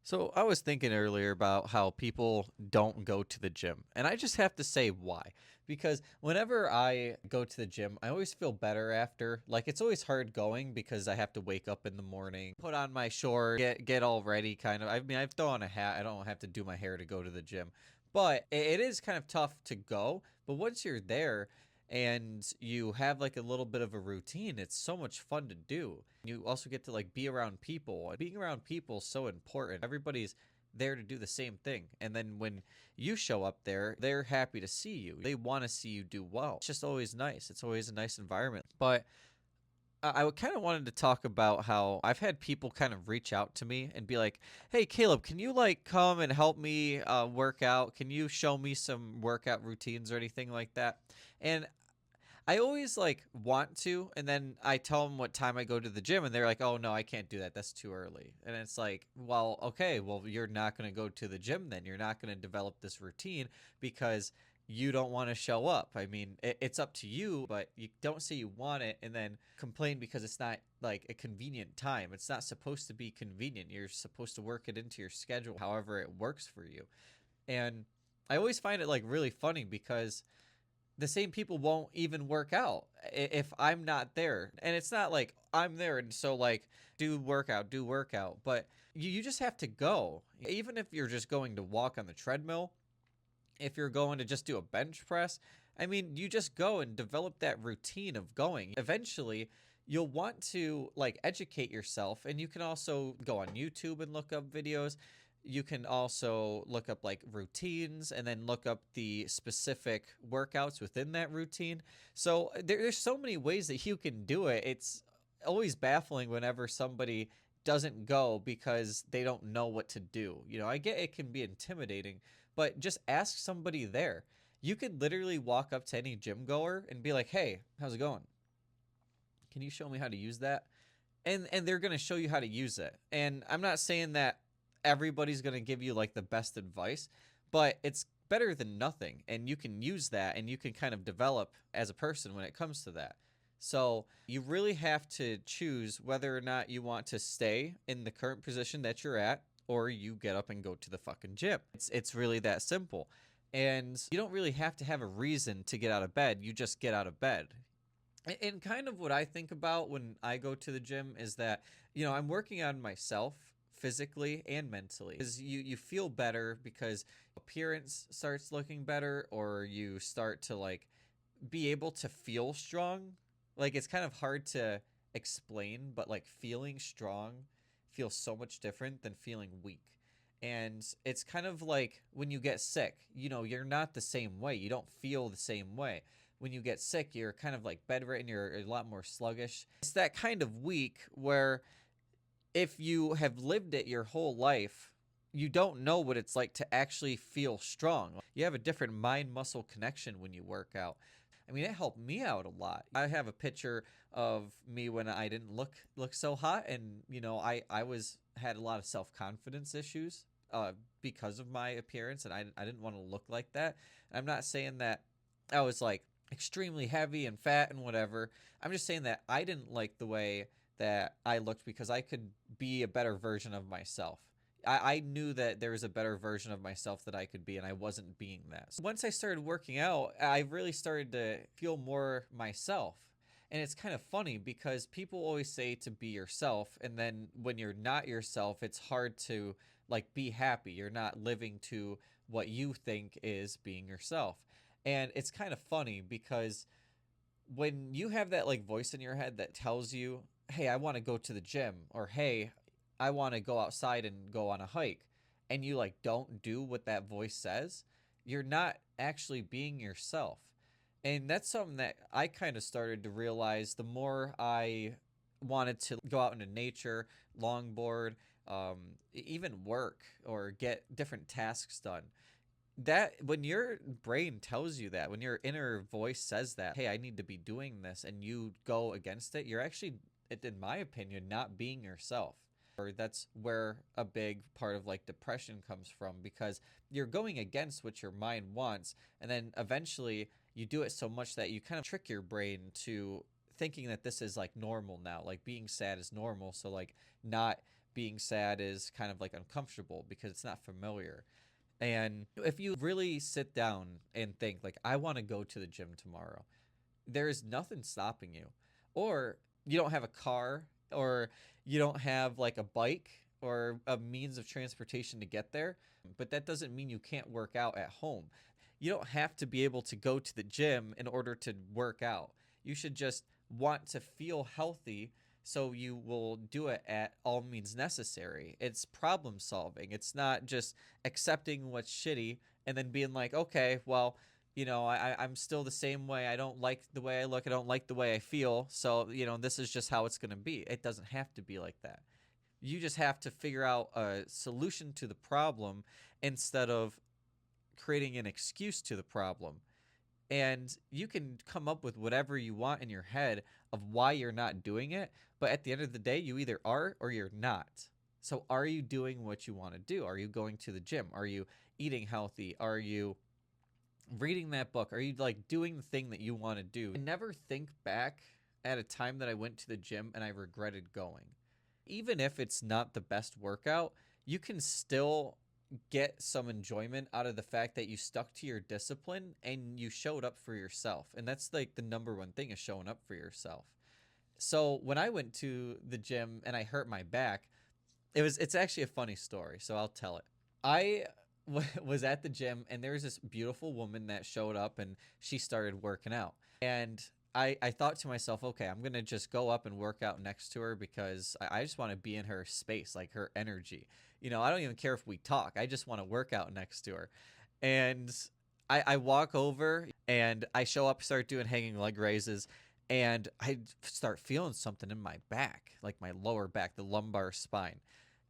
So I was thinking earlier about how people don't go to the gym. And I just have to say why. Because whenever I go to the gym, I always feel better after. Like it's always hard going because I have to wake up in the morning, put on my shorts, get all ready kind of. I mean, I throw on a hat. I don't have to do my hair to go to the gym. But it is kind of tough to go. But once you're there, and you have like a little bit of a routine, it's so much fun to do. You also get to like be around people. Being around people is so important. Everybody's there to do the same thing, and then when you show up there, they're happy to see you. They want to see you do well. It's just always nice. It's always a nice environment. But I kind of wanted to talk about how I've had people kind of reach out to me and be like, "Hey, Caleb, can you like come and help me work out? Can you show me some workout routines or anything like that?" And I always like want to, and then I tell them what time I go to the gym, and they're like, "Oh no, I can't do that. That's too early." And it's like, well, okay, well, you're not going to go to the gym then. You're not going to develop this routine because you don't want to show up. I mean, it's up to you, but you don't say you want it and then complain because it's not like a convenient time. It's not supposed to be convenient. You're supposed to work it into your schedule however it works for you. And I always find it like really funny because the same people won't even work out if I'm not there. And it's not like I'm there and so like do workout, but you just have to go. Even if you're just going to walk on the treadmill, if you're going to just do a bench press, I mean, you just go and develop that routine of going. Eventually, you'll want to like educate yourself, and you can also go on YouTube and look up videos. You can also look up like routines and then look up the specific workouts within that routine. So there's so many ways that you can do it. It's always baffling whenever somebody doesn't go because they don't know what to do. You know, I get it can be intimidating, but just ask somebody there. You could literally walk up to any gym goer and be like, "Hey, how's it going? Can you show me how to use that?" And they're going to show you how to use it. And I'm not saying that everybody's going to give you like the best advice, but it's better than nothing, and you can use that and you can kind of develop as a person when it comes to that. So you really have to choose whether or not you want to stay in the current position that you're at or you get up and go to the fucking gym. It's really that simple. And you don't really have to have a reason to get out of bed. You just get out of bed. And kind of what I think about when I go to the gym is that, I'm working on myself physically and mentally. Because you feel better because appearance starts looking better, or you start to like be able to feel strong. Like it's kind of hard to explain, but like feeling strong feels so much different than feeling weak. And it's kind of like when you get sick, you're not the same way. You don't feel the same way. When you get sick, you're kind of like bedridden, you're a lot more sluggish. It's that kind of week where if you have lived it your whole life, you don't know what it's like to actually feel strong. You have a different mind muscle connection when you work out. I mean, it helped me out a lot. I have a picture of me when I didn't look so hot, and I was had a lot of self-confidence issues because of my appearance, and I didn't want to look like that. I'm not saying that I was like extremely heavy and fat and whatever. I'm just saying that I didn't like the way that I looked because I could be a better version of myself. I knew that there was a better version of myself that I could be, and I wasn't being that. So once I started working out, I really started to feel more myself. And it's kind of funny because people always say to be yourself, and then when you're not yourself, it's hard to like be happy. You're not living to what you think is being yourself. And it's kind of funny because when you have that like voice in your head that tells you, "Hey, I want to go to the gym," or "Hey, I want to go outside and go on a hike," and you like don't do what that voice says, you're not actually being yourself. And that's something that I kind of started to realize the more I wanted to go out into nature, longboard, even work or get different tasks done. That when your brain tells you that, when your inner voice says that, "Hey, I need to be doing this," and you go against it, you're actually, in my opinion, not being yourself. Or that's where a big part of like depression comes from, because you're going against what your mind wants, and then eventually you do it so much that you kind of trick your brain to thinking that this is like normal now, like being sad is normal, so like not being sad is kind of like uncomfortable because it's not familiar. And if you really sit down and think, like, I want to go to the gym tomorrow, there is nothing stopping you. Or you don't have a car, or you don't have like a bike or a means of transportation to get there, but that doesn't mean you can't work out at home. You don't have to be able to go to the gym in order to work out. You should just want to feel healthy, so you will do it at all means necessary. It's problem solving. It's not just accepting what's shitty and then being like, okay, well, I'm still the same way. I don't like the way I look. I don't like the way I feel. So, this is just how it's going to be. It doesn't have to be like that. You just have to figure out a solution to the problem instead of creating an excuse to the problem. And you can come up with whatever you want in your head of why you're not doing it. But at the end of the day, you either are or you're not. So are you doing what you want to do? Are you going to the gym? Are you eating healthy? Are you reading that book? Are you like doing the thing that you want to do? I never think back at a time that I went to the gym and I regretted going. Even if it's not the best workout, you can still get some enjoyment out of the fact that you stuck to your discipline and you showed up for yourself. And that's like the number one thing, is showing up for yourself. So when I went to the gym and I hurt my back, it's actually a funny story, so I'll tell it. I was at the gym and there was this beautiful woman that showed up and she started working out. And I thought to myself, okay, I'm going to just go up and work out next to her because I just want to be in her space, like her energy. I don't even care if we talk. I just want to work out next to her. And I walk over and I show up, start doing hanging leg raises, and I start feeling something in my back, like my lower back, the lumbar spine.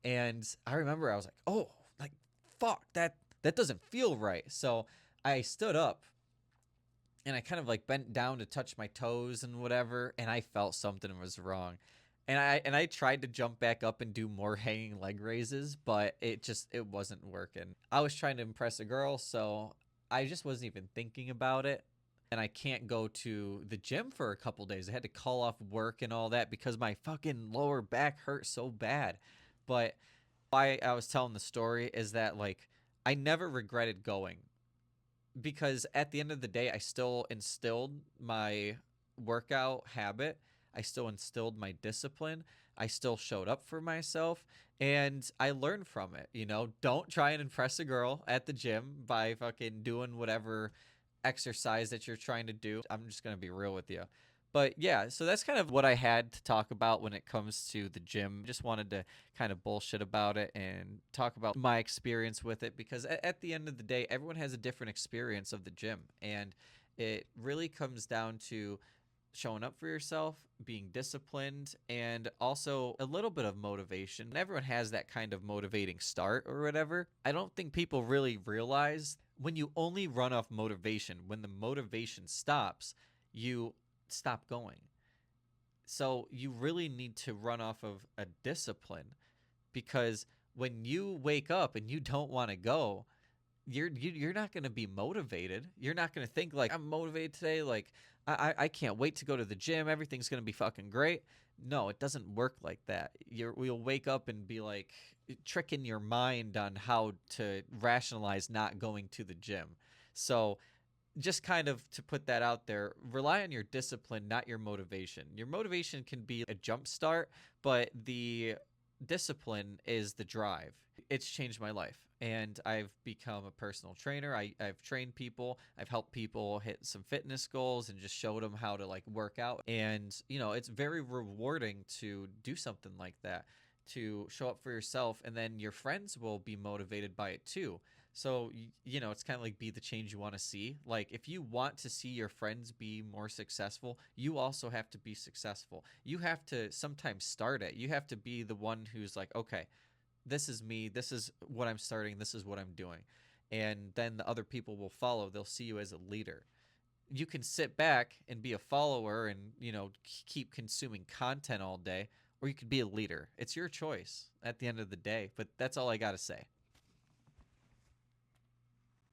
And I remember I was like, oh, like, fuck, that doesn't feel right. So I stood up and I kind of like bent down to touch my toes and whatever, and I felt something was wrong. And I tried to jump back up and do more hanging leg raises, but it wasn't working. I was trying to impress a girl, so I just wasn't even thinking about it. And I can't go to the gym for a couple days. I had to call off work and all that because my fucking lower back hurt so bad. But why I was telling the story is that, like, I never regretted going, because at the end of the day, I still instilled my workout habit. I still instilled my discipline. I still showed up for myself, and I learned from it. Don't try and impress a girl at the gym by fucking doing whatever exercise that you're trying to do. I'm just going to be real with you. But yeah, so that's kind of what I had to talk about when it comes to the gym. Just wanted to kind of bullshit about it and talk about my experience with it, because at the end of the day, everyone has a different experience of the gym. And it really comes down to showing up for yourself, being disciplined, and also a little bit of motivation. Everyone has that kind of motivating start or whatever. I don't think people really realize when you only run off motivation, when the motivation stops, you stop going. So you really need to run off of a discipline, because when you wake up and you don't want to go, you're not going to be motivated. You're not going to think like, I'm motivated today, like I can't wait to go to the gym, everything's going to be fucking great. No, it doesn't work like that. You'll wake up and be like tricking your mind on how to rationalize not going to the gym. So just kind of to put that out there, rely on your discipline, not your motivation. Your motivation can be a jump start, but the discipline is the drive. It's changed my life, and I've become a personal trainer. I've trained people. I've helped people hit some fitness goals and just showed them how to like work out. And, it's very rewarding to do something like that, to show up for yourself, and then your friends will be motivated by it too. So, it's kind of like be the change you want to see. Like, if you want to see your friends be more successful, you also have to be successful. You have to sometimes start it. You have to be the one who's like, okay, this is me. This is what I'm starting. This is what I'm doing. And then the other people will follow. They'll see you as a leader. You can sit back and be a follower and, keep consuming content all day, or you could be a leader. It's your choice at the end of the day. But that's all I got to say.